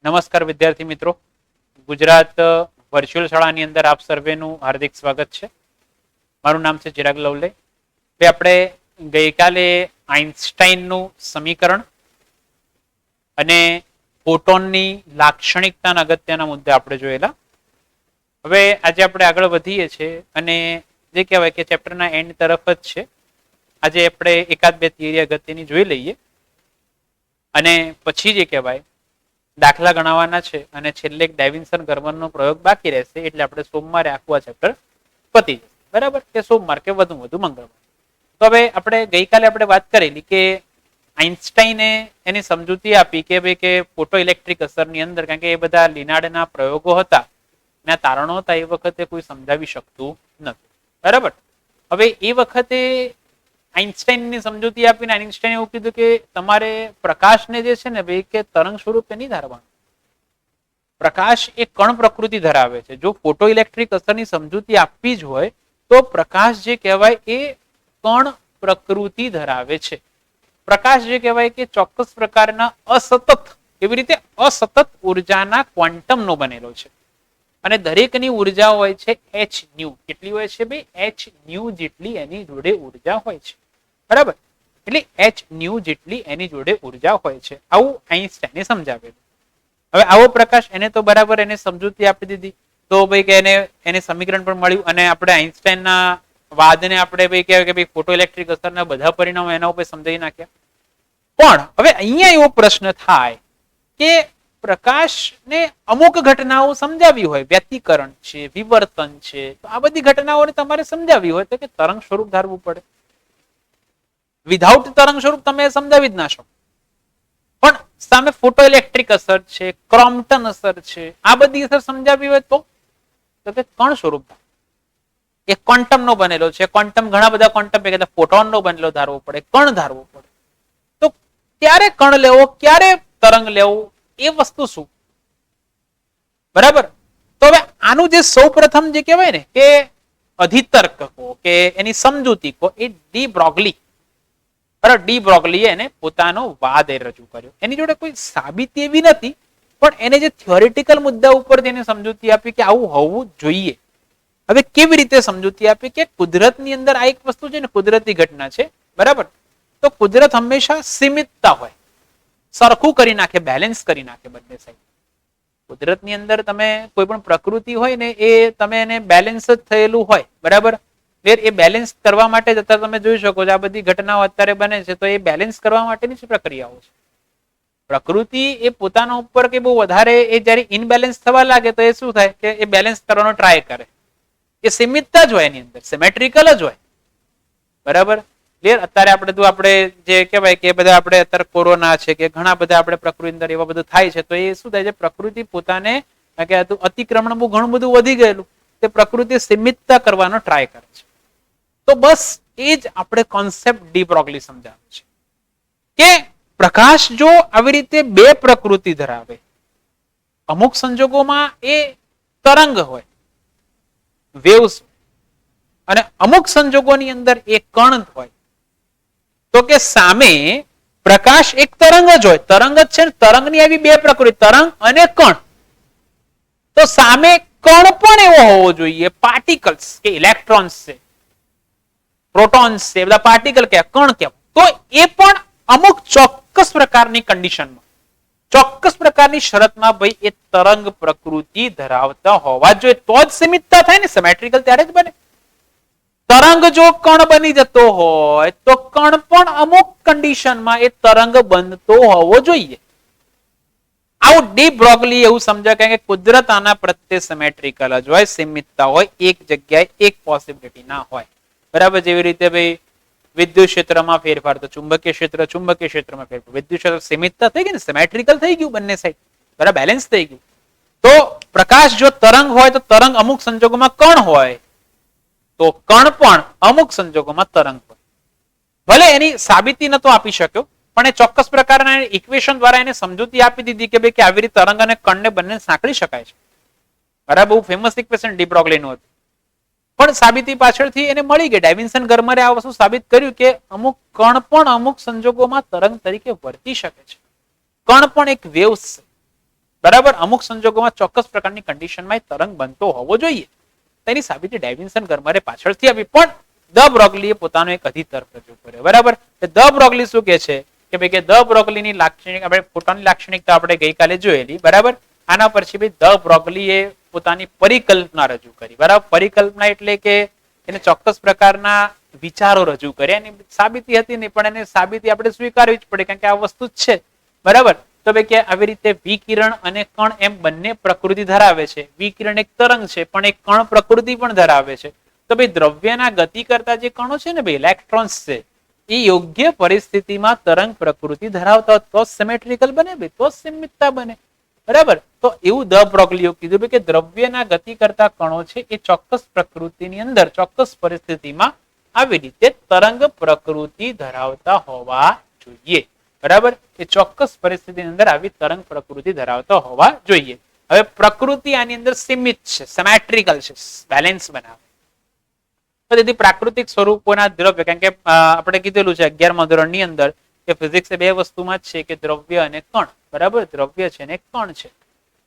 નમસ્કાર વિદ્યાર્થી મિત્રો, ગુજરાત વર્ચ્યુઅલ શાળાની અંદર આપ સર્વેનું હાર્દિક સ્વાગત છે. મારું નામ છે ચિરાગ લવલે. આપણે ગઈકાલે આઇન્સ્ટાઈનનું સમીકરણ અને ફોટોનની લાક્ષણિકતાના અગત્યના મુદ્દા આપણે જોયેલા. હવે આજે આપણે આગળ વધીએ છીએ અને જે કહેવાય કે ચેપ્ટરના એન્ડ તરફ જ છે. આજે આપણે એકાદ બે થિયરી અગત્યની જોઈ લઈએ અને પછી જે કહેવાય દાખલા ગણાવવાના છે અને છેલ્લે એક ડાયવિન્સન ગર્મરનો પ્રયોગ બાકી રહેશે. એટલે આપણે સોમવારે આખું આ ચેપ્ટર પતી જશે, બરાબર, કે સોમવાર કે વધુ મંગળવાર. તો હવે આપણે ગઈકાલે આપણે વાત કરેલી કે આઇન્સ્ટાઈને એની સમજૂતી આપી કે ભાઈ કે ફોટો ઇલેક્ટ્રિક અસરની અંદર, કારણ કે એ બધા લિનાર્ડના પ્રયોગો હતા, એના તારણો હતા, એ વખતે કોઈ સમજાવી શકતું નથી, બરાબર. હવે એ વખતે આઇન્સ્ટાઈનની સમજૂતી આપીને આઇન્સ્ટાઈને એવું કીધું કે તમારે પ્રકાશને જે છે ને ભાઈ કે તરંગ સ્વરૂપે નહીં ધારવાનું. પ્રકાશ એ કણ પ્રકૃતિ ધરાવે છે. જો ફોટો ઇલેક્ટ્રિક અસરની સમજૂતી આપવી જ હોય તો પ્રકાશ જે કહેવાય એ કણ પ્રકૃતિ ધરાવે છે. પ્રકાશ જે કહેવાય કે ચોક્કસ પ્રકારના અસતત, એવી રીતે અસતત ઉર્જાના ક્વોન્ટમનો બનેલો છે અને દરેકની ઉર્જા હોય છે h ન્યુ. કેટલી હોય છે ભાઈ? h ન્યુ જેટલી એની જોડે ઉર્જા હોય છે, બરાબર. એટલે h ન્યુ જેટલી એની જોડે ઉર્જા હોય છે. આવું આઇન્સ્ટાઈને સમજાવેલું. હવે આવો પ્રકાશ એને તો બરાબર એને સમજૂતી આપી દીધી, તો ભાઈ કે એને સમીકરણ પણ મળ્યું અને આપણે આઇન્સ્ટાઈનના વાદને આપણે ભાઈ કહેવાય કે ભાઈ ફોટો ઇલેક્ટ્રિક અસરના બધા પરિણામો એના ઉપર સમજાવી નાખ્યા. પણ હવે અહીંયા એવો પ્રશ્ન થાય કે પ્રકાશને અમુક ઘટનાઓ સમજાવી હોય, વ્યતિકરણ છે, વિવર્તન છે, તો આ બધી ઘટનાઓને તમારે સમજાવી હોય તો કે તરંગ સ્વરૂપ ધારવું પડે. વિધાઉટ તરંગ સ્વરૂપ તમે સમજાવી જ ના શકો. પણ સામે ફોટો ઇલેક્ટ્રિક અસર છે, ક્રોમ્પટન અસર છે, આ બધી અસર સમજાવી હોય તો કે કણ સ્વરૂપ એ ક્વોન્ટમ નો બનેલો છે. ક્વોન્ટમ ઘણા બધા ક્વોન્ટમ ફોટોન નો બનેલો ધારવો પડે, કણ ધારવો પડે. તો ક્યારે કણ લેવો, ક્યારે તરંગ લેવું, એ વસ્તુ શું, બરાબર. તો હવે આનું જે સૌ પ્રથમ જે કહેવાય ને કે અધિતર્ક કહો કે એની સમજૂતી કહો, એ ડી બ્રોગલી, બરાબર, ડી બ્રોગલીએ એને પોતાનો વાદ રજૂ કર્યો. એની જોડે કોઈ સાબિતી એવી નથી, પણ એને જે થિયોરિટિકલ મુદ્દા ઉપર તેને સમજૂતી આપી કે આવું હોવું જોઈએ. હવે કેવી રીતે સમજૂતી આપી કે કુદરતની અંદર આ એક વસ્તુ છે ને, કુદરતી ઘટના છે, બરાબર. તો કુદરત હંમેશા સીમિતતા હોય, સરખું કરી નાખે, બેલેન્સ કરી નાખે બંને સાઈડ. કુદરતની અંદર તમે કોઈ પણ પ્રકૃતિ હોય ને એ તમે એને બેલેન્સ જ થયેલું હોય, બરાબર. એ બેલેન્સ કરવા માટે જ અત્યારે તમે જોઈ શકો છો આ બધી ઘટનાઓ અત્યારે બને છે, તો એ બેલેન્સ કરવા માટેની જ પ્રક્રિયાઓ છે. પ્રકૃતિ એ પોતાના ઉપર કે બહુ વધારે એ જયારે ઇનબેલેન્સ થવા લાગે તો એ શું થાય કે એ બેલેન્સ કરવાનો ટ્રાય કરે. એ સીમિતતા જ હોય એની અંદર, સિમેટ્રિકલ જ હોય, બરાબર. અત્યારે આપણે જે કહેવાય કે બધા આપણે અત્યારે કોરોના છે કે ઘણા બધા આપણે પ્રકૃતિ અંદર એવા બધું થાય છે, તો એ શું થાય છે, પ્રકૃતિ પોતાને અતિક્રમણ બહુ ઘણું બધું વધી ગયેલું, તે પ્રકૃતિ સીમિતતા કરવાનો ટ્રાય કરે છે. તો બસ એ જ આપણે કોન્સેપ્ટ ડી બ્રોગલી સમજાવે છે કે પ્રકાશ જો આવી રીતે બે પ્રકૃતિ ધરાવે, અમુક સંજોગોમાં એ તરંગ હોય, વેવ્સ, અને અમુક સંજોગોની અંદર એ કણ હોય, તો કે સામે પ્રકાશ એક તરંગ જ હોય, તરંગ જ છે ને, તરંગની આવી બે પ્રકૃતિ, તરંગ અને કણ. તો સામે કણ પણ એવો હોવો જોઈએ, પાર્ટિકલ્સ કે ઇલેક્ટ્રોન્સ છે, પ્રોટોન્સ છે, બધા પાર્ટિકલ કે કણ કેમ, તો એ પણ અમુક ચોક્કસ પ્રકારની કન્ડિશનમાં, ચોક્કસ પ્રકારની શરતમાં ભાઈ એ તરંગ પ્રકૃતિ ધરાવતા હોવા જોઈએ, તો જ સીમિતતા થાય ને, સિમેટ્રિકલ ત્યારે જ બને. તરંગ જો કણ બની જતો હોય તો કણ પણ અમુક કન્ડિશનમાં એ તરંગ બનતો હોવો જોઈએ. આવું ડી બ્રોગલી એવું સમજાય કે કુદરત આના પ્રત્યે સિમેટ્રિકલ જ હોય, સીમિતતા હોય, એક જગ્યાએ એક પોસિબિલિટી ના હોય, બરાબર. જેવી રીતે ભાઈ વિદ્યુત ક્ષેત્રમાં ફેરફાર, તો ચુંબકીય ક્ષેત્રમાં ફેરફાર, વિદ્યુત ક્ષેત્ર સીમિતતા થઈ ગઈ ને, સિમેટ્રિકલ થઈ ગયું બંને સાઈડ, બરાબર, બેલેન્સ થઈ ગયું. તો પ્રકાશ જો તરંગ હોય તો તરંગ અમુક સંજોગોમાં કણ હોય, તો કણ પણ અમુક સંજોગોમાં તરંગ હોય. ભલે એની સાબિતી નતો આપી શક્યો, પણ એ ચોક્કસ પ્રકારના ઇક્વેશન દ્વારા એને સમજૂતી આપી દીધી કે ભાઈ કે આવી રીતે તરંગ અને કણને બંને સાંકળી શકાય છે, બરાબર. બહુ ફેમસ ઇક્વેશન ડી બ્રોગલીનું હતું, પણ સાબિતી પાછળથી એને મળી ગઈ. ડાયવિન્સન ગર્મરે આ વસ્તુ સાબિત કર્યું કે અમુક કણ પણ અમુક સંજોગોમાં તરંગ તરીકે વર્તી શકે છે. કણ પણ એક વેવ્સ છે, બરાબર, અમુક સંજોગોમાં ચોક્કસ પ્રકારની કન્ડિશનમાં એ તરંગ બનતો હોવો જોઈએ. તેની સાબિતી ડેવિન્સન ગરમરે પાછળથી આપી, પણ દ બ્રોગલીએ પોતાનો એક અધિતર્ક રજૂ કર્યો. બરાબર, દ બ્રોગલી શું કે છે કે ભાઈ કે દ બ્રોગલીની લાક્ષણિક આપણે ફોટોનની લાક્ષણિકતા આપણે ગઈકાલે જોયેલી. બરાબર, આના પછી ભાઈ દ બ્રોગલીએ પોતાની પરિકલ્પના રજૂ કરી. બરાબર, પરિકલ્પના એટલે કે એને ચોક્કસ પ્રકારના વિચારો રજૂ કર્યા. એની સાબિતી હતી નહીં, પણ એને સાબિતી આપણે સ્વીકારવી જ પડે, કારણ કે આ વસ્તુ જ છે. બરાબર, તો ભાઈ કે આવી રીતે વિકિરણ અને કણ એમ બંને પ્રકૃતિ ધરાવે છે. વિકિરણ એક તરંગ છે, પણ એક કણ પ્રકૃતિ પણ ધરાવે છે. તો ભાઈ દ્રવ્યના ગતિ કરતા જે કણો છે ને ભાઈ ઇલેક્ટ્રોન્સ છે, એ યોગ્ય પરિસ્થિતિમાં તરંગ પ્રકૃતિ ધરાવતા તો સિમેટ્રિકલ બને ભાઈ, તો સિમિતતા બને. બરાબર, તો એવું દ બ્રોગલીએ કીધું ભાઈ કે દ્રવ્યના ગતિ કરતા કણો છે એ ચોક્કસ પ્રકૃતિની અંદર ચોક્કસ પરિસ્થિતિમાં આવી રીતે તરંગ પ્રકૃતિ ધરાવતા હોવા જોઈએ. બરાબર, એ ચોક્કસ પરિસ્થિતિની અંદર આવી તરંગ પ્રકૃતિ ધરાવતા હોવા જોઈએ. હવે પ્રકૃતિ આની અંદર સીમિત છે, સિમેટ્રિકલ છે, બેલેન્સ બનાવે. તેથી પ્રાકૃતિક સ્વરૂપોના દ્રવ્ય, કારણ કે આપણે કીધેલું છે 11મા ધોરણની અંદર કે ફિઝિક્સ બે વસ્તુમાં જ છે કે દ્રવ્ય અને કણ. બરાબર, દ્રવ્ય છે અને કણ છે.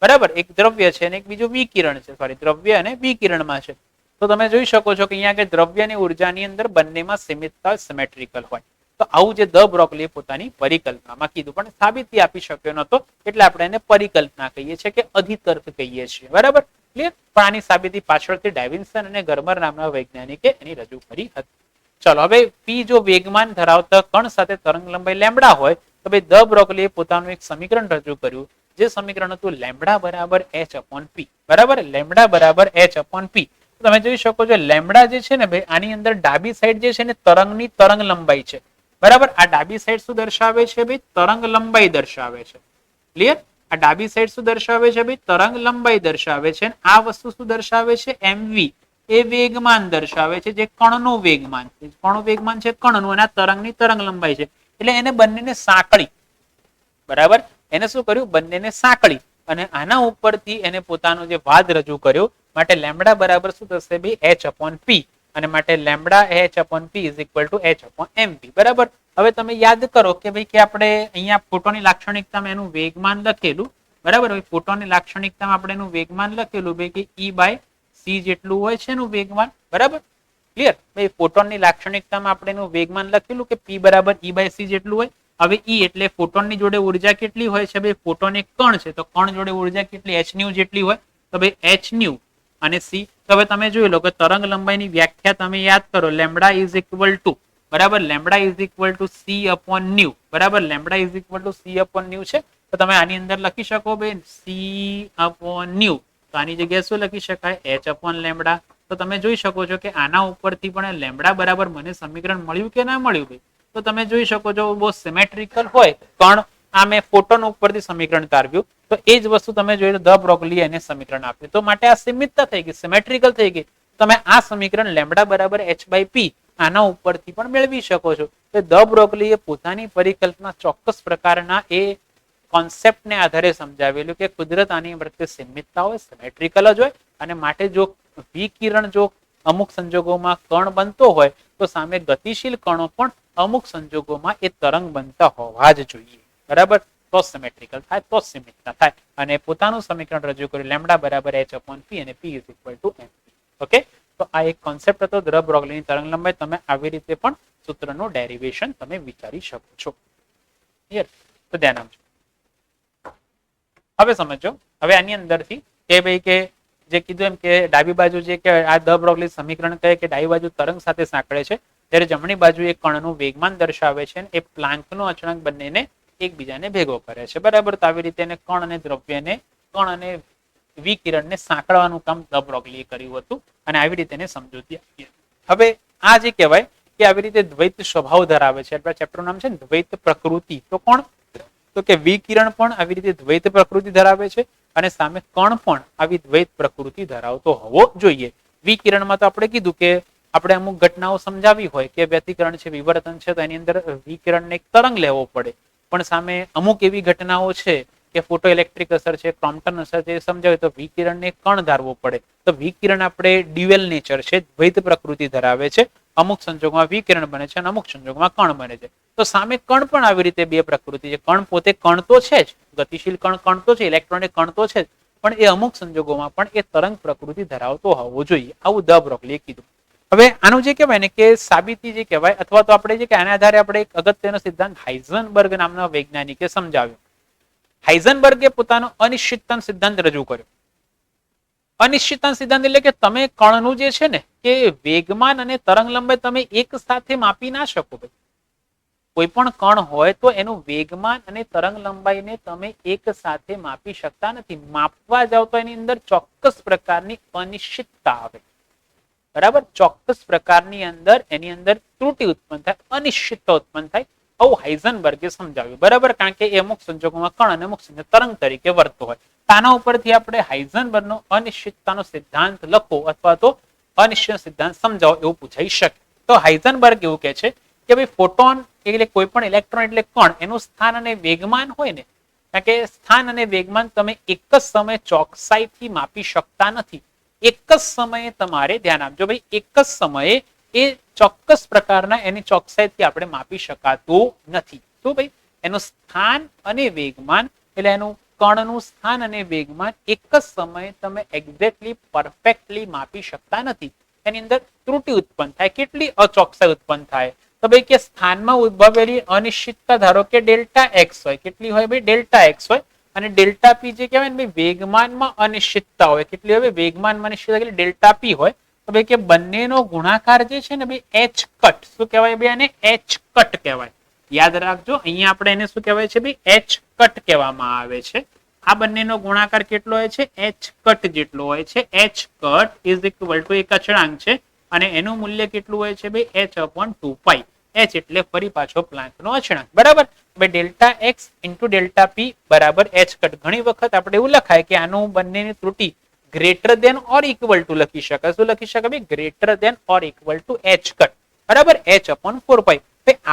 બરાબર, એક દ્રવ્ય છે અને એક બીજું વિકિરણ છે. સોરી, દ્રવ્ય અને વિકિરણમાં છે. તો તમે જોઈ શકો છો કે અહીંયા કે દ્રવ્ય અને ઉર્જાની અંદર બંનેમાં સીમિતતા સિમેટ્રિકલ હોય. તો આવું જે દ બ્રોગલીએ પોતાની પરિકલ્પનામાં કીધું, પણ સાબિતી આપી શક્યો નતો, એટલે આપણે એને પરિકલ્પના કહીએ છીએ કે અધિતર્ક કહીએ છીએ. બરાબર, ક્લિયર? પણ આની સાબિતી પાછળથી ડેવિન્સન અને ગરમર નામના વૈજ્ઞાનિકે એની રજૂ કરી હતી. ચલો, હવે પી જો વેગમાન ધરાવતા કણ સાથે તરંગ લંબાઈ લેમ્બડા હોય તો ભાઈ દ બ્રોગલીએ પોતાનું એક સમીકરણ રજૂ કર્યું, જે સમીકરણ હતું લેમ્બડા બરાબર h અપોન પી. બરાબર, લેમ્બડા બરાબર h અપોન પી. તમે જોઈ શકો છો લેમ્બડા જે છે ને ભાઈ, આની અંદર ડાબી સાઈડ જે છે ને તરંગની તરંગ લંબાઈ છે. બરાબર, આ ડાબી સાઈડ શું દર્શાવે છે ભાઈ? તરંગ લંબાઈ દર્શાવે છે. ક્લિયર? આ ડાબી સાઈડ શું દર્શાવે છે ભાઈ? તરંગ લંબાઈ દર્શાવે છે. આ વસ્તુ શું દર્શાવે છે? mv, એ વેગમાન દર્શાવે છે, જે કણનું વેગમાન છે. કોનું વેગમાન છે? કણનું. અને આ તરંગની તરંગ લંબાઈ છે. એટલે એને બંનેને સાંકળી. બરાબર, એને શું કર્યું? બંનેને સાંકળી અને આના ઉપરથી એને પોતાનો જે વાદ રજૂ કર્યો. માટે લેમ્બડા બરાબર શું થશે ભાઈ? h અપોન પી. અને માટે lambda h upon P is equal two h upon mv. બરાબર, હવે તમે યાદ કરો કે ભાઈ કે આપણે અહીંયા ફોટોની લાક્ષણિકતામાં એનું વેગમાન લખેલું. બરાબર, હવે ફોટોની લાક્ષણિકતામાં આપણે એનું વેગમાન લખેલું ભાઈ કે E બાય C જેટલું હોય છે એનું વેગમાન. બરાબર, ક્લિયર? ભાઈ ફોટોનની લાક્ષણિકતામાં આપણે એનું વેગમાન લખેલું કે P બરાબર E બાય C જેટલું હોય. હવે E એટલે ફોટોનની જોડે ઉર્જા કેટલી હોય છે ભાઈ? ફોટોન એક કણ છે, તો કણ જોડે ઉર્જા કેટલી? h ન્યુ જેટલી હોય. તો ભાઈ h ન્યુ અને C. તો હવે તમે જોઈ લો કે તરંગ લંબાઈની વ્યાખ્યા તમે યાદ કરો, લેમ્બડા ઇઝ ઇક્વલ ટુ, બરાબર, lambda is equal to C upon nu. બરાબર, lambda is equal to C upon nu છે. તો તમે આની અંદર લખી શકો ભાઈ C અપોન ન્યુ. તો આની જગ્યાએ શું લખી શકાય? h upon lambda. તો તમે જોઈ શકો છો કે આના ઉપરથી પણ લેમ્બડા બરાબર મને સમીકરણ મળ્યું કે ના મળ્યું ભાઈ? તો તમે જોઈ શકો છો બહુ સિમેટ્રિકલ હોય, પણ આ મેં ફોટોન ઉપરથી સમીકરણ તારવ્યું. તો એ જ વસ્તુ તમે જોઈ લો, દ બ્રોગલીએ એને સમીકરણ આપ્યું. તો માટે આ સિમિતતા થઈ ગઈ, સિમેટ્રિકલ થઈ ગઈ. તમે આ સમીકરણ લેમ્બડા બરાબર h બાય પી આના ઉપરથી પણ મેળવી શકો છો. તો દ બ્રોગલીએ પોતાની પરિકલ્પના ચોક્કસ પ્રકારના એ કોન્સેપ્ટને આધારે સમજાવેલું કે કુદરત આની પ્રત્યે સીમિતતા હોય, સિમેટ્રિકલ જ હોય. અને માટે જો વિકિરણ જો અમુક સંજોગોમાં કણ બનતો હોય તો સામે ગતિશીલ કણો પણ અમુક સંજોગોમાં એ તરંગ બનતા હોવા જ જોઈએ. બરાબર, તો સિમેટ્રિકલ થાય, તો સીમિતતા થાય. અને પોતાનું સમીકરણ રજૂ કર્યું લેમ્બડા બરાબર h અપોન પી અને p is equal two m. Okay, તો આ એક કોન્સેપ્ટ હતો દ બ્રોગલીની તરંગ લંબાઈ. તમે આવી રીતે પણ સૂત્રનું ડેરિવેશન તમે વિચારી શકો છો. ક્લિયર? તો ધ્યાન આપજો. હવે સમજો, હવે આની અંદરથી કે ભાઈ કે જે કીધું એમ કે ડાબી બાજુ જે કે આ દ બ્રોગલી સમીકરણ કહે કે ડાબી બાજુ તરંગ સાથે સાંકળે છે, ત્યારે જમણી બાજુ એક કણનું વેગમાન દર્શાવે છે. એ પ્લાન્કનો અચળાંક બંનેને એકબીજાને ભેગો કરે છે. બરાબર, તો આવી રીતે કણ અને દ્રવ્યને, કણ અને વિકિરણને સાંકળવાનું કામ દ બ્રોગલીએ કર્યું હતું અને આવી રીતે એને સમજૂતી આપી. હવે આ જે કહેવાય કે આવી રીતે દ્વૈત સ્વભાવ ધરાવે છે, આપણા ચેપ્ટરનું નામ છે ને દ્વૈત પ્રકૃતિ. તો કોણ? તો કે વિકિરણ પણ આવી રીતે દ્વૈત પ્રકૃતિ ધરાવે છે અને સામે કણ પણ આવી દ્વૈત પ્રકૃતિ ધરાવતો હોવો જોઈએ. વિકિરણમાં તો આપણે કીધું કે આપણે અમુક ઘટનાઓ સમજાવી હોય કે વ્યતિકરણ છે, વિવર્તન છે, તો એની અંદર વિકિરણને એક તરંગ લેવો પડે. પણ સામે અમુક એવી ઘટનાઓ છે કે ફોટો ઇલેક્ટ્રિક અસર છે, ક્રોમ્પટન અસર છે, એ સમજાવે તો વિકિરણને કણ ધારવો પડે. તો વિકિરણ આપણે ડ્યુઅલ નેચર છે, દ્વૈત પ્રકૃતિ ધરાવે છે. અમુક સંજોગોમાં વિકિરણ બને છે અને અમુક સંજોગોમાં કણ બને છે. તો સામે કણ પણ આવી રીતે બે પ્રકૃતિ છે. કણ પોતે કણ તો છે જ, ગતિશીલ કણ તો છે, ઇલેક્ટ્રોનિક કણ તો છે જ, પણ એ અમુક સંજોગોમાં પણ એ તરંગ પ્રકૃતિ ધરાવતો હોવો જોઈએ. આવું દ બ્રોગલીએ કીધું. હવે આનું જે કહેવાય ને કે સાબિતી જે કહેવાય, અથવા તો આપણે જે કે આના આધારે આપણે એક અગત્યનો સિદ્ધાંત હાઇઝનબર્ગ નામના વૈજ્ઞાનિકે સમજાવ્યો. હાઇઝનબર્ગે પોતાનો અનિશ્ચિતતા સિદ્ધાંત રજૂ કર્યો. અનિશ્ચિતતા સિદ્ધાંત એટલે કે તમે કણનું જે છે ને કે વેગમાન અને તરંગ લંબાઈ તમે એક સાથે માપી ના શકો. ભાઈ કોઈ પણ કણ હોય તો એનું વેગમાન અને તરંગ લંબાઈને તમે એક સાથે માપી શકતા નથી. માપવા જાવ તો એની અંદર ચોક્કસ પ્રકારની અનિશ્ચિતતા આવે. બરાબર, ચોક્કસ પ્રકારની અંદર એની અંદર ત્રુટિ ઉત્પન્ન થાય, અનિશ્ચિતતા ઉત્પન્ન થાય. આવું હાઇઝનબર્ગે સમજાવ્યું. બરાબર, કારણ કે એ અમુક સંજોગોમાં કણ અને અમુક સંજોગ તરંગ તરીકે વર્તો હોય. આના ઉપરથી આપણે હાઇઝનબર્ગનો અનિશ્ચિતતાનો સિદ્ધાંત લખો અથવા તો અનિશ્ચિત સિદ્ધાંત સમજાવો એવું પૂછાઈ શકે. તો હાઇઝનબર્ગ એવું કહે છે કે ભાઈ ફોટોન એટલે કોઈ પણ ઇલેક્ટ્રોન એટલે કણ, એનું સ્થાન અને વેગમાન હોય ને, કારણ કે સ્થાન અને વેગમાન તમે એક જ સમયે ચોકસાઈથી માપી શકતા નથી. એક જ સમયે તમારે ધ્યાન આપજો ભાઈ, એક જ સમયે એ ચોક્કસ પ્રકારના એની ચોકસાઈથી આપણે માપી શકાતું નથી. તો ભાઈ એનું સ્થાન અને વેગમાન એટલે એનું કણનું સ્થાન અને વેગમાન એક જ સમયે તમે એક્ઝેક્ટલી પરફેક્ટલી માપી શકતા નથી. એની અંદર ત્રુટિ ઉત્પન્ન થાય. કેટલી અચોકસાઈ ઉત્પન્ન થાય? તો ભાઈ કે સ્થાનમાં ઉદ્ભવેલી અનિશ્ચિતતા ધારો કે ડેલ્ટા એક્સ હોય. કેટલી હોય ભાઈ? ડેલ્ટા એક્સ હોય. અને ડેલ્ટા પી જે કહેવાય ને ભાઈ વેગમાનમાં અનિશ્ચિતતા હોય. કેટલી હોય? વેગમાનમાં અનિશ્ચિતતા એટલે ડેલ્ટા પી હોય. તો ભાઈ કે બંનેનો ગુણાકાર જે છે ને ભાઈ એચ કટ. શું કહેવાય ભાઈ? આને એચ કટ કહેવાય. યાદ રાખજો, અહીંયા આપણે એને શું કહેવાય છે ભાઈ? એચ કટ કહેવામાં આવે છે. આ બંનેનો ગુણાકાર કેટલો હોય છે? એચ કટ જેટલો હોય છે. H cut is equal two એક અચળાંક છે અને એનું મૂલ્ય કેટલું હોય છે ભાઈ? એચ અપોન 2 એચ એટલે ફરી પાછો પ્લાન્કનો અચળાંક. બરાબર, ભાઈ ડેલ્ટા એક્સ ઇન્ટુ ડેલ્ટા પી બરાબર એચ કટ. ઘણી વખત આપણે એવું લખાય કે આનું બંનેની ત્રુટિ greater than or equal to લખી શકાય. શું લખી શકાય ભાઈ? Greater than or equal to H cut. બરાબર, એચ અપોન 4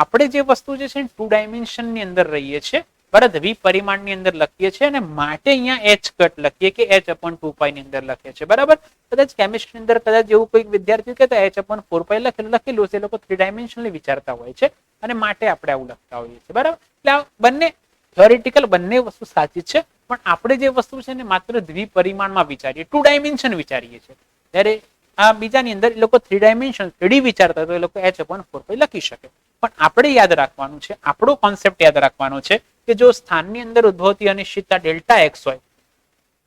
આપણે જે વસ્તુ જે છે 2 ડાયમેન્શન ની અંદર રહીએ છીએ, બરાબર, દ્વિપરિમાણ ની અંદર લખીએ છીએ અને માટે અહીંયા એચ કટ લખીએ કે એચ અપોન 2 ની અંદર લખીએ છીએ. બરાબર, કદાચ કેમિસ્ટ્રી અંદર કદાચ એવું કોઈ વિદ્યાર્થી કહેતા એચ અપોન 4 લખેલું છે, એ લોકો 3 ડાયમેન્શનલી વિચારતા હોય છે અને માટે આપણે આવું લખતા હોઈએ છીએ. બરાબર, એટલે આ બંને થિયોરિટિકલ બંને વસ્તુ સાચી છે, પણ આપણે જે વસ્તુ છે ને માત્ર દ્વિપરિમાણમાં વિચારીએ, 2 ડાયમેન્શન વિચારીએ છીએ. ત્યારે આ બીજાની અંદર એ લોકો 3 ડાયમેન્શન 3D વિચારતા તો એ લોકો એચ અપોન 4 લખી શકે. પણ આપણે યાદ રાખવાનું છે, આપણો કોન્સેપ્ટ યાદ રાખવાનો છે કે જો સ્થાનની અંદર ઉદ્ભવતી અનિશ્ચિતતા ડેલ્ટા એક્સ હોય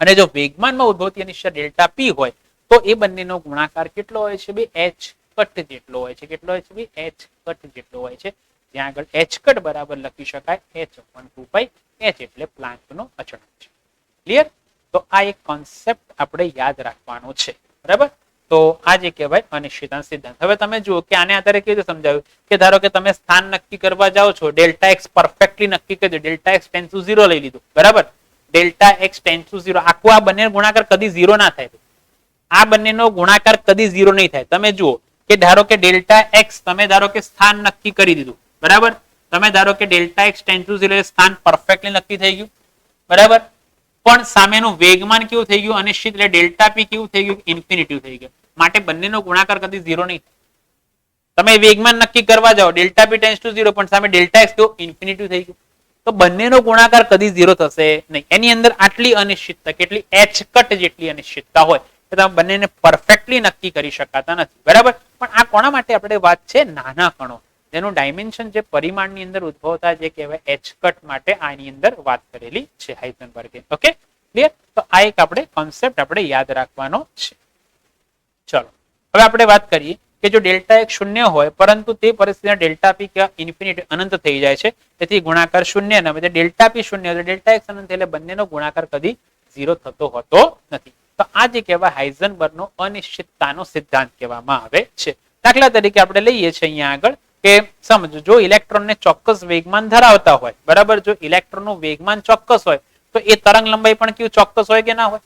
અને જો વેગમાનમાં ઉદ્ભવતી અનિશ્ચિતતા ડેલ્ટા પી હોય તો એ બંનેનો ગુણાકાર કેટલો હોય છે ભાઈ? એચ કટ જેટલો હોય છે. કેટલો હોય છે ભાઈ? એચ કટ જેટલો હોય છે. ત્યાં આગળ એચ કટ બરાબર લખી શકાય એચ અપોન 2 એચ એટલે પ્લાન્કનો અચળાંક છે. ક્લિયર? તો આ એક કોન્સેપ્ટ આપણે યાદ રાખવાનો છે. બરાબર, તો આ જે કહેવાય અનિશ્ચિતતા સિદ્ધાંત. હવે તમે જુઓ કે આને આધારે કેવી રીતે સમજાવ્યું કે ધારો કે તમે સ્થાન નક્કી કરવા જાઓ છો, ડેલ્ટા એક્સ પરફેક્ટલી નક્કી કરી દો, ડેલ્ટા એક્સ ટેન્ડ ટુ 0 લઈ લીધું. બરાબર, ડેલ્ટા એક્સ ટેન્ડ ટુ 0. આખું આ બંને ગુણાકાર કદી 0 ના થાય. આ બંનેનો ગુણાકાર કદી 0 નહીં થાય. તમે જુઓ કે ધારો કે ડેલ્ટા એક્સ તમે ધારો કે સ્થાન નક્કી કરી દીધું. બરાબર, તમે ધારો કે ડેલ્ટા એક્સ ટેન્ડ ટુ 0 સ્થાન પરફેક્ટલી નક્કી થઈ ગયું. બરાબર, પણ સામેનું વેગમાન કેવું થઈ ગયું? અનિશ્ચિત એટલે ડેલ્ટા પી કેવું થઈ ગયું? ઇન્ફિનિટી થઈ ગયું. માટે બંનેનો ગુણાકાર કદી 0 નહીં. તમે વેગમાન નક્કી કરવા જાઓ, ડેલ્ટા પી ટેન્ડ્સ ટુ 0, પણ સામે ડેલ્ટા એક્સ કેવું? ઇન્ફિનિટી થઈ ગયું. તો બંનેનો ગુણાકાર કદી 0 થશે નહીં. એની અંદર આટલી અનિશ્ચિતતા, કેટલી? એચ કટ જેટલી અનિશ્ચિતતા હોય તો તમે બંનેને પરફેક્ટલી નક્કી કરી શકાતા નથી. બરાબર, પણ આ કોના માટે આપણે વાત છે? નાના કણો જેનું ડાયમેન્શન જે પરિમાણની અંદર ઉદ્ભવતા જે કહેવાય એચ કટ માટે આની અંદર વાત કરેલી છે હાઇઝનબર્ગે. Okay, clear? તો આ એક આપણે કોન્સેપ્ટ આપણે યાદ રાખવાનો છે. ચલો હવે આપણે વાત કરીએ કે જો ડેલ્ટા એક્સ 0 હોય પરંતુ તે પરિસ્થિતિમાં ડેલ્ટા પી કે ઇન્ફિનિટી અનંત થઈ જાય છે, તેથી ગુણાકાર 0 ન હોય. ડેલ્ટા પી 0 હોય ડેલ્ટા એક્સ અનંત એટલે બંનેનો ગુણાકાર કદી 0 થતો હોતો નથી. તો આ જે કહેવાય હાઇઝનબર્ગનો અનિશ્ચિતતાનો સિદ્ધાંત કહેવામાં આવે છે. દાખલા તરીકે આપણે લઈએ છીએ અહીંયા આગળ કે સમજો જો ઇલેક્ટ્રોનને ચોક્કસ વેગમાન ધરાવતા હોય, બરાબર, જો ઇલેક્ટ્રોનનું વેગમાન ચોક્કસ હોય તો એ તરંગ લંબાઈ પણ કેવું ચોક્કસ હોય કે ના હોય?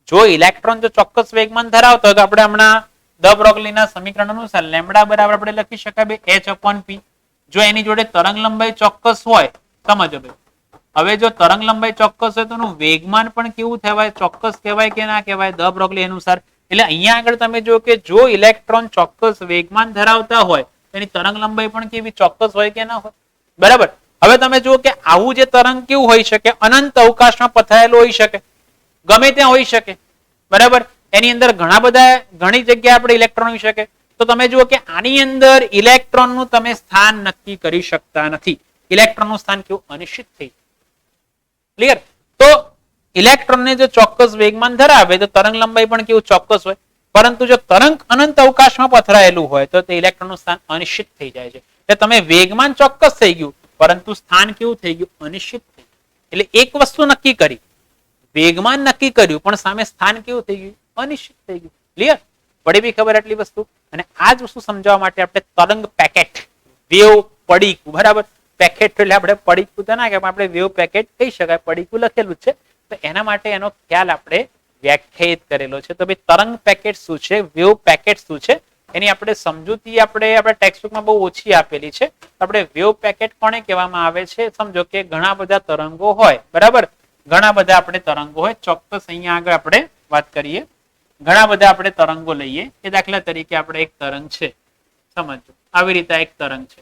જો ઇલેક્ટ્રોન જો ચોક્કસ વેગમાન ધરાવતો હોય તો આપણે હમણાં દ બ્રોગલીના સમીકરણ અનુસાર લેમ્બડા બરાબર આપણે લખી શકાય એચ અપોન પી. જો એની જોડે તરંગ લંબાઈ ચોક્કસ હોય, સમજો ભાઈ, હવે જો તરંગ લંબાઈ ચોક્કસ હોય તો એનું વેગમાન પણ કેવું કહેવાય? ચોક્કસ કહેવાય કે ના કહેવાય? દ બ્રોગલી અનુસાર એટલે અહીંયા આગળ તમે જો કે જો ઇલેક્ટ્રોન ચોક્કસ વેગમાન ધરાવતા હોય એની તરંગ લંબાઈ પણ કેવી ચોક્કસ હોય કે ના હોય. બરાબર. હવે તમે જુઓ કે આવું જે તરંગ કેવું હોઈ શકે, અનંત અવકાશમાં પથરાયેલું હોઈ શકે, ગમે ત્યાં હોઈ શકે. બરાબર. એની અંદર ઘણી જગ્યાએ આપણે ઇલેક્ટ્રોન હોઈ શકે. તો તમે જુઓ કે આની અંદર ઇલેક્ટ્રોનનું તમે સ્થાન નક્કી કરી શકતા નથી. ઇલેક્ટ્રોનનું સ્થાન કેવું અનિશ્ચિત થઈ. ક્લિયર? તો ઇલેક્ટ્રોનને જો ચોક્કસ વેગમાન ધરાવે તો તરંગ લંબાઈ પણ કેવું ચોક્કસ હોય. પરંતુ જો તરંગ અનંત અવકાશમાં પથરાયેલું હોય તો તે ઇલેક્ટ્રોનનું સ્થાન અનિશ્ચિત થઈ જાય છે. એટલે તમે વેગમાન ચોક્કસ થઈ ગયું પરંતુ સ્થાન કેવું થઈ ગયું અનિશ્ચિત થઈ ગયું. એટલે એક વસ્તુ નક્કી કરી, વેગમાન નક્કી કર્યું પણ સામે સ્થાન કેવું થઈ ગયું અનિશ્ચિત થઈ ગયું. ક્લિયર? પડી બી ખબર આટલી વસ્તુ. અને આ જ વસ્તુ સમજાવવા માટે આપણે તરંગ પેકેટ, વેવ પડીકું, બરાબર, પેકેટ એટલે આપણે પડીકું તો ના કે આપણે વેવ પેકેટ કહી શકાય, પડીકું લખેલું છે. તો એના માટે એનો ખ્યાલ આપણે વ્યાખ્યાયિત કરેલો છે. તો ભાઈ તરંગ પેકેટ શું છે, વેવ પેકેટ શું છે, એની આપણે સમજૂતી આપણે ટેક્સ્ટબુકમાં બહુ ઓછી આપેલી છે. આપણે વેવ પેકેટ કોને કહેવામાં આવે છે સમજો કે ઘણા બધા તરંગો હોય. બરાબર. ઘણા બધા આપણે તરંગો હોય. ચોક્કસ અહીંયા આગળ આપણે વાત કરીએ. ઘણા બધા આપણે તરંગો લઈએ. એ દાખલા તરીકે આપણે એક તરંગ છે, સમજો આવી રીતે એક તરંગ છે.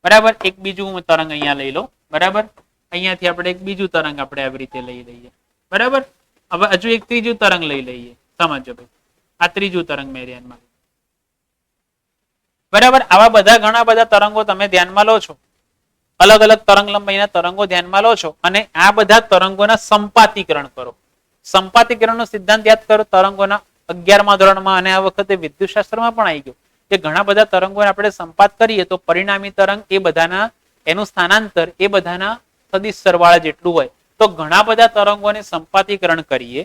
બરાબર. એક બીજું તરંગ અહીંયા લઈ લો. બરાબર. અહીંયાથી આપણે એક બીજું તરંગ આપણે આવી રીતે લઈ લઈએ. બરાબર. હવે હજુ એક ત્રીજું તરંગ લઈ લઈએ. સમજો ભાઈ, આ ત્રીજું તરંગ મેં ધ્યાનમાં. બરાબર. આવા બધા ઘણા બધા તરંગો તમે ધ્યાનમાં લો છો. અલગ અલગ તરંગ લંબાઈના તરંગો ધ્યાનમાં લો છો અને આ બધા તરંગોના સંપાતીકરણ કરો. સંપાતીકરણનો સિદ્ધાંત યાદ કરો. તરંગોના 11મા ધોરણમાં અને આ વખતે વિદ્યુતશાસ્ત્રમાં પણ આવી ગયું કે ઘણા બધા તરંગોને આપણે સંપાત કરીએ તો પરિણામી તરંગ એ બધાના એનું સ્થાનાંતર એ બધાના સદિશ સરવાળા જેટલું હોય. તો ઘણા બધા તરંગોને સંપાતીકરણ કરીએ,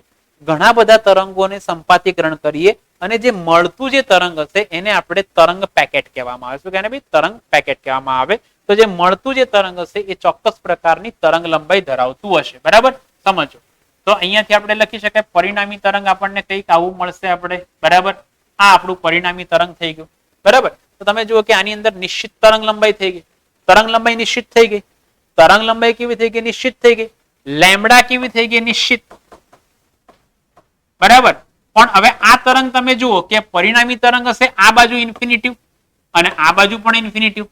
ઘણા બધા તરંગોને સંપાતીકરણ કરીએ અને જે મળતું જે તરંગ હશે એને આપણે તરંગ પેકેટ કહેવામાં આવે. શું કહે ભાઈ? તરંગ પેકેટ કહેવામાં આવે. તો જે મળતું જે તરંગ હશે એ ચોક્કસ પ્રકારની તરંગ લંબાઈ ધરાવતું હશે. બરાબર. સમજો. તો અહીંયાથી આપણે લખી શકાય પરિણામી તરંગ આપણને કંઈક આવું મળશે આપણે. બરાબર. આ આપણું પરિણામી તરંગ થઈ ગયું. બરાબર. તો તમે જુઓ કે આની અંદર નિશ્ચિત તરંગ લંબાઈ થઈ ગઈ. તરંગ લંબાઈ નિશ્ચિત થઈ ગઈ. તરંગ લંબાઈ કેવી થઈ ગઈ? નિશ્ચિત થઈ ગઈ. લેમ્બડા કેવી થઈ ગઈ? નિશ્ચિત. બરાબર. પણ હવે આ તરંગ તમે જુઓ કે પરિણામી તરંગ હશે આ બાજુ ઇન્ફિનિટિવ અને આ બાજુ પણ ઇન્ફિનિટિવ,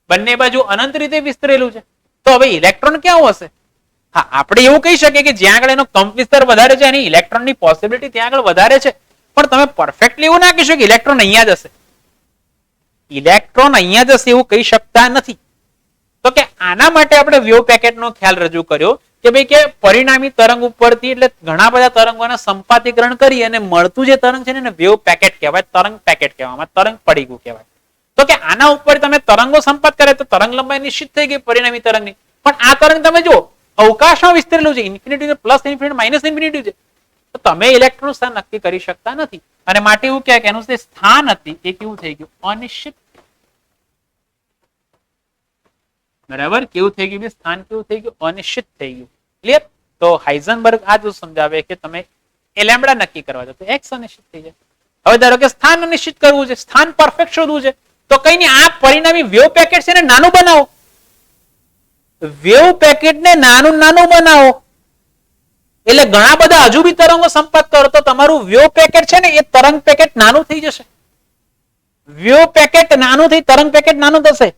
બંને બાજુ અનંત રીતે વિસ્તરેલું છે. તો હવે ઇલેક્ટ્રોન ક્યાં હશે? હા, આપણે એવું કહી શકીએ કે જ્યાં આગળ એનો કંપ વિસ્તાર વધારે છે એની ઇલેક્ટ્રોનની પોસિબિલિટી ત્યાં આગળ વધારે છે. પણ તમે પરફેક્ટલી એવું ના કહી શકો કે ઇલેક્ટ્રોન અહીંયા જ હશે. ઇલેક્ટ્રોન અહીંયા જ હશે એવું કહી શકતા નથી. તો કે આના માટે આપણે વેવ પેકેટનો ખ્યાલ રજૂ કર્યો કે ભાઈ કે પરિણામી તરંગ ઉપરથી એટલે ઘણા બધા તરંગોના સંપાતીકરણ કરી અને મળતું જે તરંગ છે ને વેવ પેકેટ કહેવાય, તરંગ પેકેટ કહેવામાં, તરંગ પડીકું કહેવાય. તો કે આના ઉપર તમે તરંગો સંપાત કરે તો તરંગ લંબાઈ નિશ્ચિત થઈ ગઈ પરિણામી તરંગની. પણ આ તરંગ તમે જુઓ અવકાશમાં વિસ્તરેલું છે, infinity plus infinity minus infinity છે. તો તમે ઇલેક્ટ્રોન સ્થાન નક્કી કરી શકતા નથી અને માટે એવું કહે કે એનું જે સ્થાન હતી એ કેવું થઈ ગયું? અનિશ્ચિત. બરાબર. કેવું થઈ ગયું? સ્થાન કેવું થઈ ગયું? અનિશ્ચિત થઈ ગયું. ક્લિયર? તો હાઇઝનબર્ગ આ જ સમજાવે કે તમે એ લેમ્બડા નક્કી કરવા દો તો એક્સ અનિશ્ચિત થઈ જાય. હવે ધારો કે સ્થાન અનિશ્ચિત કરવું છે, સ્થાન પરફેક્ટ શોધવું છે, તો કઈ નહીં, આ પરિણામી વેવ પેકેટ છે ને નાનું બનાવો. વેવ પેકેટ ને નાનું નાનું બનાવો એટલે ઘણા બધા હજુ બી તરંગો સંપાત કરો તો તમારું વેવ પેકેટ છે ને એ તરંગ પેકેટ નાનું થઈ જશે. વેવ પેકેટ નાનું થઈ તરંગ પેકેટ નાનું થશે.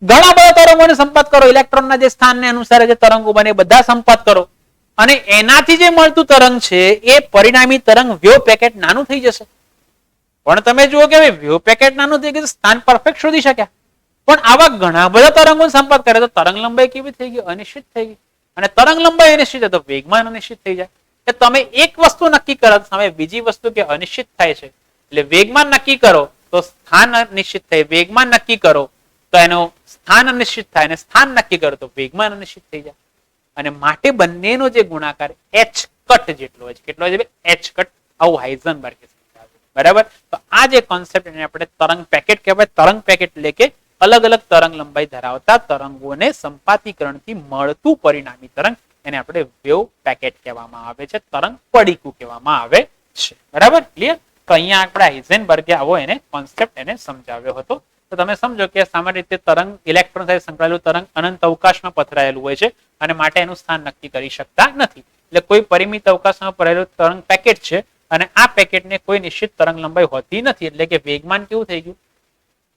ઘણા બધા તરંગોને સંપાત કરો, ઇલેક્ટ્રોનના જે સ્થાનને અનુસાર જે તરંગો બને બધા સંપાત કરો અને એનાથી જે મળતું તરંગ છે એ પરિણામી તરંગ વેવ પેકેટ નાનું થઈ જશે. પણ તમે જુઓ કે વેવ પેકેટ નાનું થઈ ગયું, સ્થાન પરફેક્ટ શોધી શક્યા. પણ આવા ઘણા બધા તરંગો સંપાત કરે તો તરંગ લંબાઈ કેવી થઈ ગઈ? અનિશ્ચિત થઈ ગઈ. અને તરંગ લંબાઈ અનિશ્ચિત તો વેગમાન અનિશ્ચિત થઈ જાય. કે તમે એક વસ્તુ નક્કી કરો સામે બીજી વસ્તુ કે અનિશ્ચિત થાય છે એટલે વેગમાન નક્કી કરો તો સ્થાન અનિશ્ચિત થાય, વેગમાન નક્કી કરો તો એનું સ્થાન અનિશ્ચિત થાય અને સ્થાન નક્કી કરો તો વેગમાન અનિશ્ચિત થઈ જાય. અને માટે બંનેનો જે ગુણાકાર એચ કટ જેટલો હોય છે. કેટલો હોય છે? H cut. આવું હાઇઝનબર્ગે સમજાવે. બરાબર. તો આ જે કોન્સેપ્ટ એને આપણે તરંગ પેકેટ કહેવાય. તરંગ પેકેટ એટલે કે અલગ અલગ તરંગ લંબાઈ ધરાવતા તરંગોને સંપાતીકરણથી મળતું પરિણામી તરંગ એને આપણે વેવ પેકેટ કહેવામાં આવે છે, તરંગ પડીકું કહેવામાં આવે છે. બરાબર. ક્લિયર? તો અહીંયા આપણે હાઇઝનબર્ગે આવો એને કોન્સેપ્ટ એને સમજાવ્યો હતો. તો તમે સમજો કે સામાન્ય રીતે તરંગ ઇલેક્ટ્રોન સાથે સંકળાયેલું તરંગ અનંત અવકાશમાં પથરાયેલું હોય છે અને માટે એનું સ્થાન નક્કી કરી શકતા નથી. એટલે કોઈ પરિમિત અવકાશમાં ભરેલું તરંગ પેકેટ છે અને આ પેકેટને કોઈ નિશ્ચિત તરંગ લંબાઈ હોતી નથી, એટલે કે વેગમાન કેવું થઈ ગયું?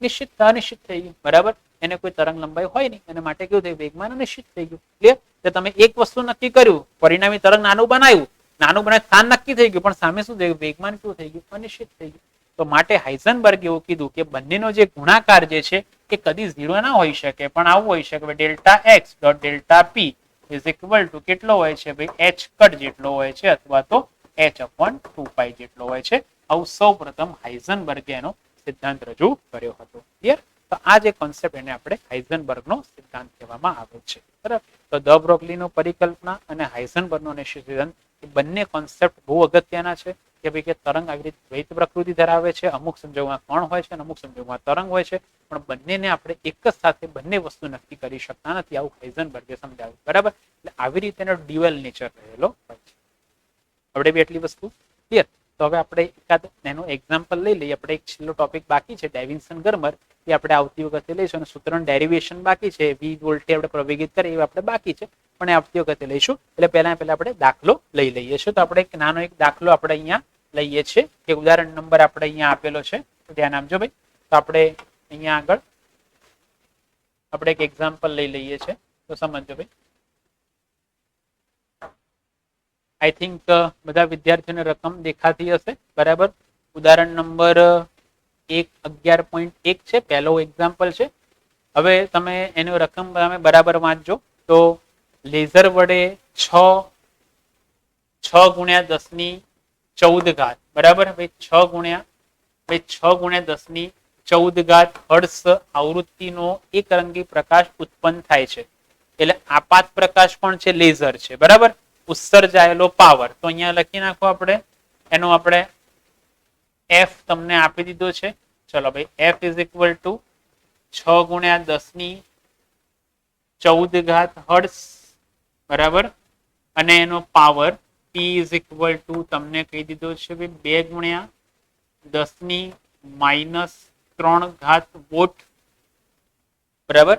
નિશ્ચિત અનિશ્ચિત થઈ ગયું. બરાબર, એને કોઈ તરંગ લંબાઈ હોય નહીં, અને માટે કેવું થયું? વેગમાન અનિશ્ચિત થઈ ગયું. ક્લિયર? એટલે તમે એક વસ્તુ નક્કી કર્યું, પરિણામી તરંગ નાનું બનાવ્યું, નાનું બનાવી સ્થાન નક્કી થઈ ગયું, પણ સામે શું થયું? વેગમાન કેવું થઈ ગયું? અનિશ્ચિત થઈ ગયું. તો માટે હાઇઝનબર્ગે એવું કીધું કે બંનેનો જે ગુણાકાર જે છે એ કદી 0 ના હોઈ શકે, પણ આવું હોઈ શકે delta x dot delta P is equal two કેટલો હોય છે ભાઈ? એચ કટ જેટલો હોય છે, અથવા તો h upon 2 જેટલો હોય છે. આવું સૌ પ્રથમ હાઇઝનબર્ગે એનો સિદ્ધાંત રજૂ કર્યો હતો. ક્લિયર? તો આ જે કોન્સેપ્ટ એને આપણે હાઇઝનબર્ગનો સિદ્ધાંત કહેવામાં આવે છે. બરાબર, તો દ બ્રોગલીનો પરિકલ્પના અને હાઇઝનબર્ગનો નિશ્ચિત સિદ્ધાંત એ બંને કોન્સેપ્ટ બહુ અગત્યના છે કે ભાઈ કે તરંગ આવી રીતે દ્વૈત પ્રકૃતિ ધરાવે છે, અમુક સંજોગોમાં કણ હોય છે અને અમુક સંજોગોમાં તરંગ હોય છે, પણ બંનેને આપણે એક જ સાથે બંને વસ્તુ નક્કી કરી શકતા નથી, આવું હાઇઝનબર્ગે સમજાવ્યું. બરાબર, એટલે આવી રીતે એનો ડ્યુઅલ નેચર રહેલો હોય છે. આપણે બી એટલી વસ્તુ ક્લિયર. તો હવે આપણે એકાદ એનું એક્ઝામ્પલ લઈ લઈએ. આપણે એક છેલ્લો ટોપિક બાકી છે ડેવિન્સન ગર્મર, એ આપણે આવતી વખતે લઈશું, અને સૂત્રનું ડેરિવેશન બાકી છે, વી વોલ્ટે આપણે પ્રવેગિત કરીએ એ આપણે બાકી છે, પણ એ આવતી વખતે લઈશું. એટલે પહેલા આપણે દાખલો લઈ લઈએ છીએ. તો આપણે એક નાનો એક દાખલો આપણે અહીંયા લઈએ છીએ કે ઉદાહરણ નંબર આપણે અહીંયા આપેલો છે, ધ્યાન આપજો ભાઈ. તો આપણે અહીંયા આગળ આપણે એક એક્ઝામ્પલ લઈ લઈએ છીએ, તો સમજો ભાઈ. આઈ થિંક બધા વિદ્યાર્થીઓને રકમ દેખાતી હશે. બરાબર, ઉદાહરણ નંબર 11.1 છે, પહેલો એક્ઝામ્પલ છે. હવે તમે એનો રકમ તમે બરાબર વાંચજો. તો લેઝર વડે 6 ગુણ્યા 10 ની 14 ઘાત, બરાબર ભાઈ, 6 ગુણ્યા 10 ની 14 ઘાત હર્ટ્ઝ આવૃત્તિનો એક રંગી પ્રકાશ ઉત્પન્ન થાય છે. એટલે આપાત પ્રકાશ પણ છે, લેઝર છે. બરાબર, ઉત્સર્જાયેલો પાવર તો અહીંયા લખી નાખો આપણે. એનો આપણે એફ તમને આપી દીધો છે. ચલો ભાઈ, એફ ઇઝ ઇક્વલ ટુ 6 ગુણ્યા 10 ની 14 ઘાત હર્ટ્ઝ, બરાબર, અને એનો power P is equal two તમને કહી દીધો છે 2 ગુણ્યા 10 ની -3 ઘાત વોટ, બરાબર,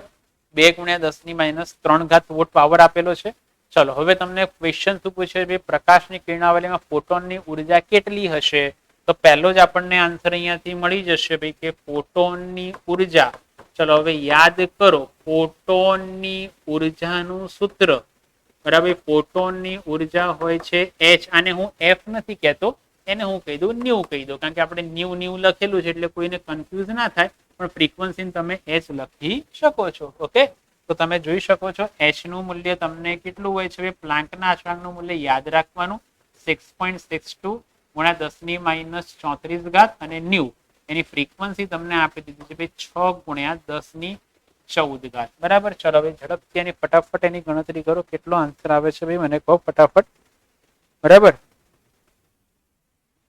2 ગુણ્યા 10 ની -3 ઘાત વોટ પાવર આપેલો છે. ચલો હવે તમને ક્વેશ્ચન શું પૂછે? પ્રકાશની કિરણાવલીમાં ફોટોનની ઉર્જા કેટલી હશે? તો પહેલો જ આપણને આન્સર અહીંયાથી મળી જશે ભાઈ કે ફોટોનની ઉર્જા. ચલો હવે યાદ કરો, ફોટોનની ઉર્જાનું સૂત્ર, બરાબર, ફોટોનની ઉર્જા હોય છે h. આને હું f નથી કહેતો, એને હું કહી દઉં ન્યુ કહી દઉં, કારણ કે આપણે ન્યુ લખેલું છે એટલે કોઈને કન્ફ્યુઝ ના થાય, પણ ફ્રીક્વન્સી તમે h લખી શકો છો. ઓકે, તો તમે જોઈ શકો છો h નું મૂલ્ય તમને કેટલું હોય છે? પ્લાન્કના અચળાંકનું મૂલ્ય યાદ રાખવાનું 6.62 ગુણ્યા 10 ની -34 ઘાત અને ન્યુ. એની ફ્રીક્વન્સી તમને આપી દીધી છે ભાઈ 6 ગુણ્યા 10 ની 14 ઘાત. બરાબર, ચલો હવે ઝડપથી એની ફટાફટ એની ગણતરી કરો. કેટલો આન્સર આવે છે ભાઈ મને કહો ફટાફટ. બરાબર,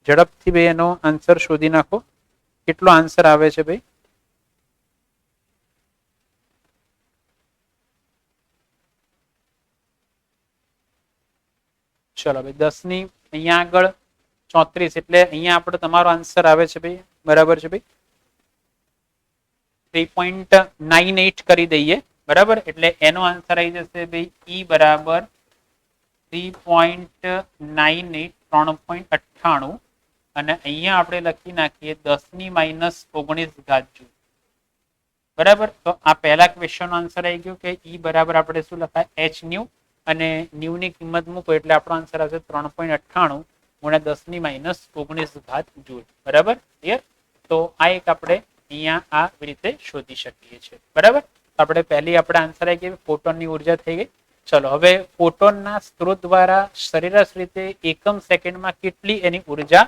ઝડપથી ભાઈ એનો આન્સર શોધી નાખો. કેટલો આન્સર આવે છે ભાઈ? ચલો ભાઈ, 10 ની અહીંયા આગળ 34, એટલે અહીંયા આપણે તમારો આન્સર આવે છે ભાઈ, બરાબર છે ભાઈ, 3.98 કરી દઈએ. બરાબર, એટલે એનો આન્સર આવી જશે ભાઈ E બરાબર 3.98 3.98, અને અહીંયા આપણે લખી નાખીએ 10 ની -19 ઘાત જૂલ. બરાબર, તો આ પહેલા ક્વેશ્ચન નો આન્સર આવી ગયો કે E બરાબર આપણે શું લખાય? h ન્યુ, અને ન્યુ ની કિંમત મૂકો એટલે આપણો આન્સર આવશે 3.98 ગુણ્યા 10 ની -19 ઘાત જૂલ. બરાબર, ક્લિયર? તો આ એક આપણે અહીંયા આ રીતે શોધી શકીએ છીએ. બરાબર, આપણે પહેલી આપણે આન્સર આવી ગઈ, ફોટોનની ઉર્જા થઈ ગઈ. ચલો હવે ફોટોનના સ્ત્રોત દ્વારા સરેરાશ રીતે એકમ સેકન્ડમાં કેટલી એની ઉર્જા,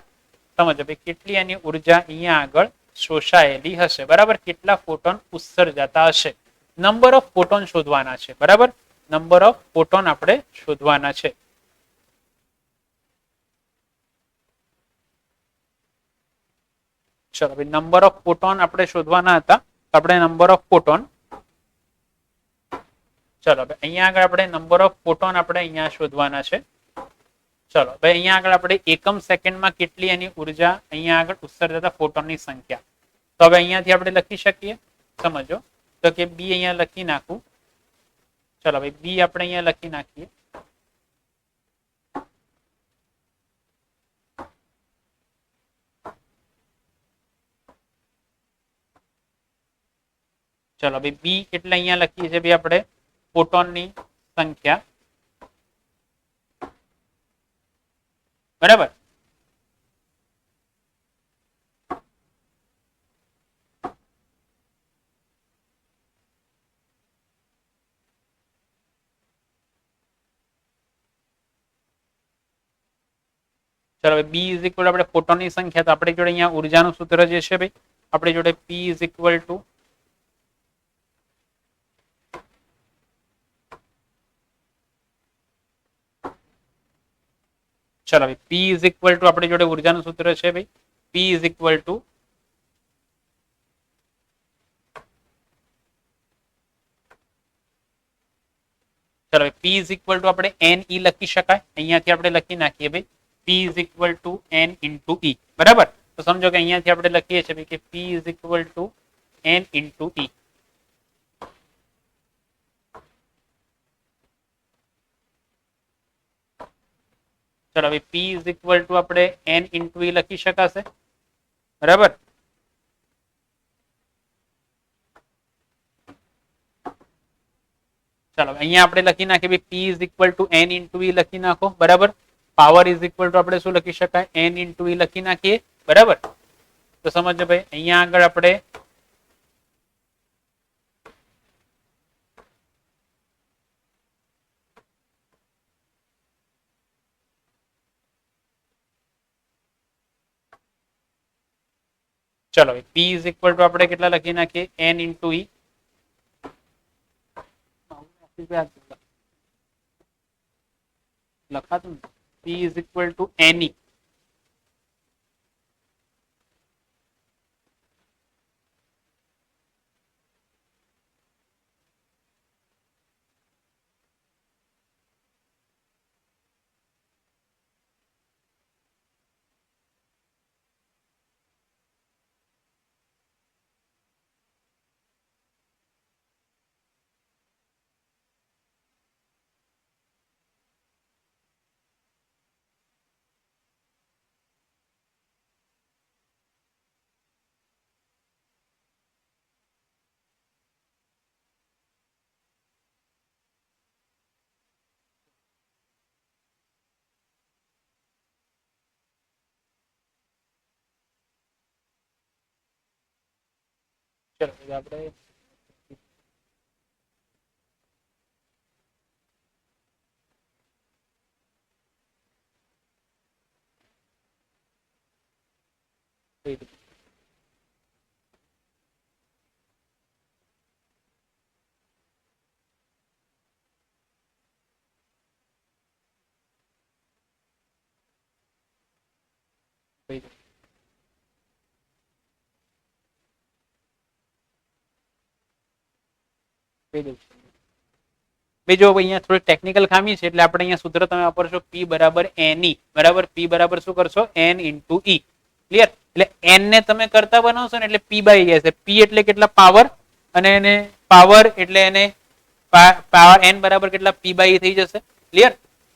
સમજો ભાઈ, કેટલી એની ઉર્જા અહીંયા આગળ શોષાયેલી હશે. બરાબર, કેટલા ફોટોન ઉત્સર્જાતા હશે? નંબર ઓફ ફોટોન શોધવાના છે. બરાબર, નંબર ઓફ ફોટોન આપણે શોધવાના છે. ચલો ભાઈ, નંબર ઓફ ફોટોન આપણે શોધવાના હતા. આપણે નંબર ઓફ ફોટોન, ચલો ભાઈ અહીંયા આગળ આપણે નંબર ઓફ ફોટોન આપણે અહીંયા શોધવાના છે. ચલો ભાઈ અહીંયા આગળ આપણે એકમ સેકન્ડમાં કેટલી એની ઉર્જા અહીંયા આગળ ઉત્સર્જાતા ફોટોનની સંખ્યા. તો હવે અહીંયાથી આપણે લખી શકીએ, સમજો તો કે બી અહીંયા લખી નાખું. ચલો ભાઈ, બી આપણે અહીંયા લખી નાખીએ. ચલો ભાઈ બી એટલે અહીંયા લખીએ છીએ ભાઈ આપણે ફોટોનની સંખ્યા, બરાબર. ચલો બી ઇઝ ઇક્વલ આપણે ફોટોનની સંખ્યા, તો આપણી જોડે અહીંયા ઉર્જાનું સૂત્ર જે છે ભાઈ આપણી જોડે પી ઇઝ ઇક્વલ ટુ ચલો ભાઈ પી ઇઝ ઇક્વલ ટુ આપણી જોડે ઉર્જાનું સૂત્ર છે ભાઈ પી ઇઝ ઇક્વલ ટુ ચલો પી ઇઝ ઇક્વલ ટુ આપણે એન ઈ લખી શકાય, અહીંયાથી આપણે લખી નાખીએ ભાઈ P is equal to N into E, બરાબર. તો સમજો કે અહીંયાથી આપણે લખીએ છીએ કે P is equal to N into E. ચલો હવે પી ઇઝ ઇક્વલ ટુ આપણે એન ઇન્ટુ ઈ લખી શકાશે, બરાબર. ચાલો અહીંયા આપણે લખી નાખીએ P is equal to N into E લખી નાખો, બરાબર. પાવર ઇઝ ઇક્વલ ટુ આપણે શું લખી શકાય એન ઇન્ટુ ઈ લખી નાખીએ, બરાબર. તો સમજો ભાઈ અહીંયા આગળ આપણે ચલો પી ઇઝ ઇક્વલ ટુ આપણે કેટલા લખી નાખીએ એન ઇન્ટુ ઈ, લખાતું P is equal to N E. ચલો આપણે બીજો અહીંયા થોડી ટેકનિકલ ખામી છે એટલે આપણે અહીંયા સૂત્ર તમે વાપરશો પી બરાબર એન ઈ, બરાબર. પી બરાબર શું કરશો એન ઇન્ટુ ઈ, ક્લિયર. એટલે એન ને તમે કરતા બનાવશો ને એટલે પી બાય હશે. પી એટલે કેટલા પાવર, અને એને પાવર એટલે એને પાવર એન બરાબર કેટલા પી બાય થઈ જશે, ક્લિયર.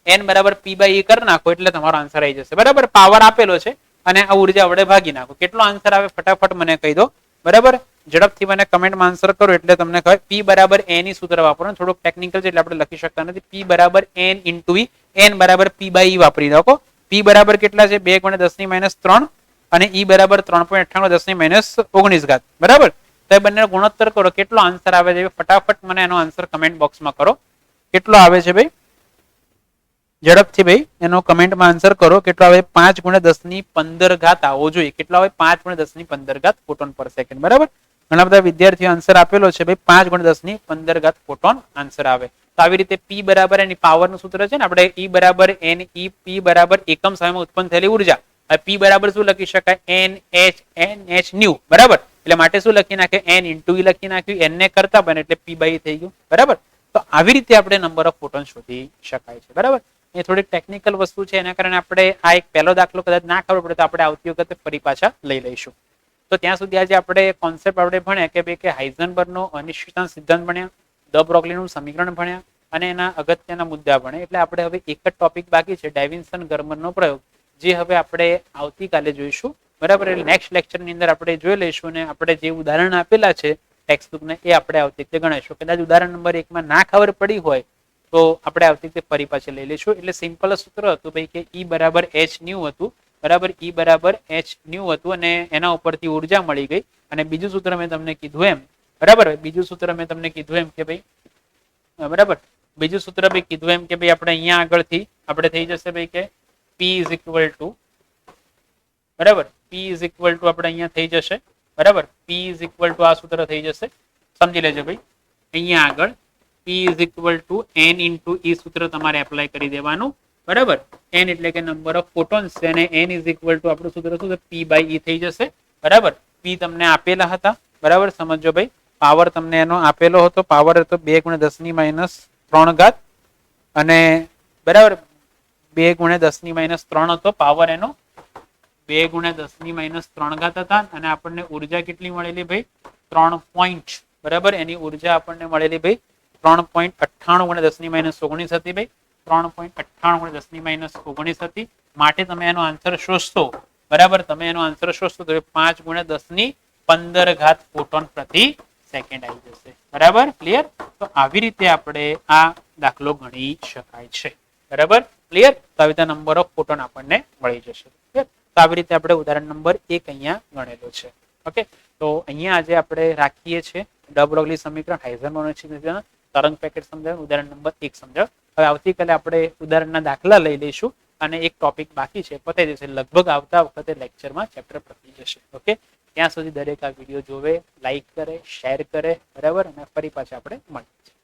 એન બરાબર પી બાય ઈ કરી નાખો એટલે તમારો આન્સર આવી જશે, બરાબર. પાવર આપેલો છે અને આ ઉર્જા વડે ભાગી નાખો. કેટલો આન્સર આવે ફટાફટ મને કહી દો, બરાબર. ઝડપથી મને કમેન્ટમાં આન્સર કરો એટલે તમને કહે. પી બરાબર એન ઈ સૂત્ર વાપરો, થોડુંક ટેકનિકલ છે એટલે આપણે લખી શકતા નથી. પી બરાબર એન ઇન્ટુ ઈ, એન બરાબર પી બાય ઈ વાપરી નાખો. પી બરાબર કેટલા છે 2 × 10⁻³ અને ઈ બરાબર 3.98 10⁻19 ઘાત, બરાબર. તો એ બંને ગુણોત્તર કરો, કેટલો આન્સર આવે છે ફટાફટ મને એનો આન્સર કમેન્ટ બોક્સમાં કરો. કેટલો આવે છે ભાઈ ઝડપથી ભાઈ એનો કમેન્ટમાં આન્સર કરો. કેટલો આવે 5 × 10⁻15 ઘાત આવવો જોઈએ. કેટલો આવે 5 × 10⁻15 ઘાત ફોટોન પર સેકન્ડ, બરાબર. ઘણા બધા વિદ્યાર્થીઓ આન્સર આપેલો છે ભાઈ 5 × 10⁻15 ઘાત ફોટોન આન્સર આવે. તો આવી રીતે પી બરાબર એની પાવરનું સૂત્ર છે ને આપણે ઈ બરાબર એન ઈ, પી બરાબર એકમ સમયમાં ઉત્પન્ન થયેલી ઉર્જા. પી બરાબર શું લખી શકાય એન એચ ન્યુ, બરાબર. એટલે માટે શું લખી નાખે એન ઇન્ટુ ઈ લખી નાખ્યું, એન ને કરતા બને એટલે પી બાય થઈ ગયું, બરાબર. તો આવી રીતે આપણે નંબર ઓફ ફોટોન શોધી શકાય છે, બરાબર. એ થોડી ટેકનિકલ વસ્તુ છે, એના કારણે આપણે આ એક પહેલો દાખલો કદાચ ના ખબર પડે તો આપણે આવતી વખતે ફરી પાછા લઈ લઈશું. તો ત્યાં સુધી આજે આપણે કોન્સેપ્ટ આપણે ભણ્યા કે ભાઈ કે હાઇઝનબર્ગનો અનિશ્ચિતાંક સિદ્ધાંત ભણ્યા, દ બ્રોગલીનું સમીકરણ ભણ્યા અને એના અગત્યના મુદ્દા ભણ્યા. એટલે આપણે હવે એક જ ટોપિક બાકી છે ડાયવિન્સન ગરમરનો પ્રયોગ, જે હવે આપણે આવતીકાલે જોઈશું, બરાબર. એટલે નેક્સ્ટ લેક્ચરની અંદર આપણે જોઈ લઈશું અને આપણે જે ઉદાહરણ આપેલા છે ટેક્સ્ટબુક ને એ આપણે આવતી વખતે ગણાવીશું. કદાચ ઉદાહરણ નંબર 1 માં ના ખબર પડી હોય તો આપણે આવતી વખતે ફરી પાછી લઈ લઈશું. એટલે સિમ્પલ સૂત્ર હતું ભાઈ કે E બરાબર h ન્યુ હતું, બરાબર. E બરાબર h ન્યુ હતું અને એના ઉપરથી ઉર્જા મળી ગઈ. અને બીજું સૂત્ર મેં તમને કીધું એમ, બરાબર, બીજું સૂત્ર મેં તમને કીધું એમ કે ભાઈ, બરાબર, બીજું સૂત્ર ભાઈ કીધું એમ કે ભાઈ આપણે અહીંયા આગળથી આપણે થઈ જશે ભાઈ કે P ઇઝ ઇક્વલ ટુ, બરાબર, P ઇઝ ઇક્વલ ટુ આપણે અહીંયા થઈ જશે, બરાબર, P ઇઝ ઇક્વલ ટુ આ સૂત્ર થઈ જશે, સમજી લેજો ભાઈ. અહીંયા આગળ P is equal two n into E સૂત્ર તમારે એપ્લાય કરી દેવાનું, બરાબર. n એટલે કે નંબર ઓફ ફોટોન્સ છે અને n ઇઝ ઇક્વલ ટુ આપણું સૂત્ર શું છે, P બાય E થઈ જશે, બરાબર. P તમને આપેલા હતા, બરાબર, સમજો ભાઈ. પાવર તમને એનો આપેલો હતો, પાવર હતો 2 × 10⁻³ ઘાત અને બરાબર 2 × 10⁻³ હતો પાવર એનો, 2 × 10⁻³ ઘાત હતા. અને આપણને ઉર્જા કેટલી મળેલી ભાઈ, 3 પોઈન્ટ, બરાબર. એની ઉર્જા આપણને મળેલી ભાઈ 3.98 × 10⁻19 હતી ભાઈ, 3.98 × 10⁻19 હતી. માટે તમે એનો આન્સર શોધશો, બરાબર, તમે એનો આન્સર શોધશો તો 5 × 10⁻15 ઘાત ફોટોન પ્રતિ સેકન્ડ આવી જશે, બરાબર. ક્લિયર? તો આવી રીતે આપણે આ દાખલો ગણી શકાય છે, બરાબર. ક્લિયર? તો આવી રીતે નંબર ઓફ ફોટોન આપણને મળી જશે. ક્લિયર? તો આવી રીતે આપણે ઉદાહરણ નંબર 1 અહીંયા ગણેલો છે. ઓકે, તો અહીંયા આજે આપણે રાખીએ છીએ ડ બ્રોગલી સમીકરણ, હાઇઝનબર્ગનું સમીકરણ, તરંગ પેકેટ સમજાવ્યું, ઉદાહરણ નંબર 1 સમજાવ્યું. હવે આવતીકાલે આપણે ઉદાહરણના દાખલા લઈ લઈશું અને એક ટોપિક બાકી છે, પતાઈ જશે. લગભગ આવતા વખતે લેક્ચરમાં ચેપ્ટર પતી જશે. ઓકે, ત્યાં સુધી દરેક આ વિડીયો જોવે, લાઈક કરે, શેર કરે, બરાબર. અને ફરી પાછા આપણે મળીએ છીએ.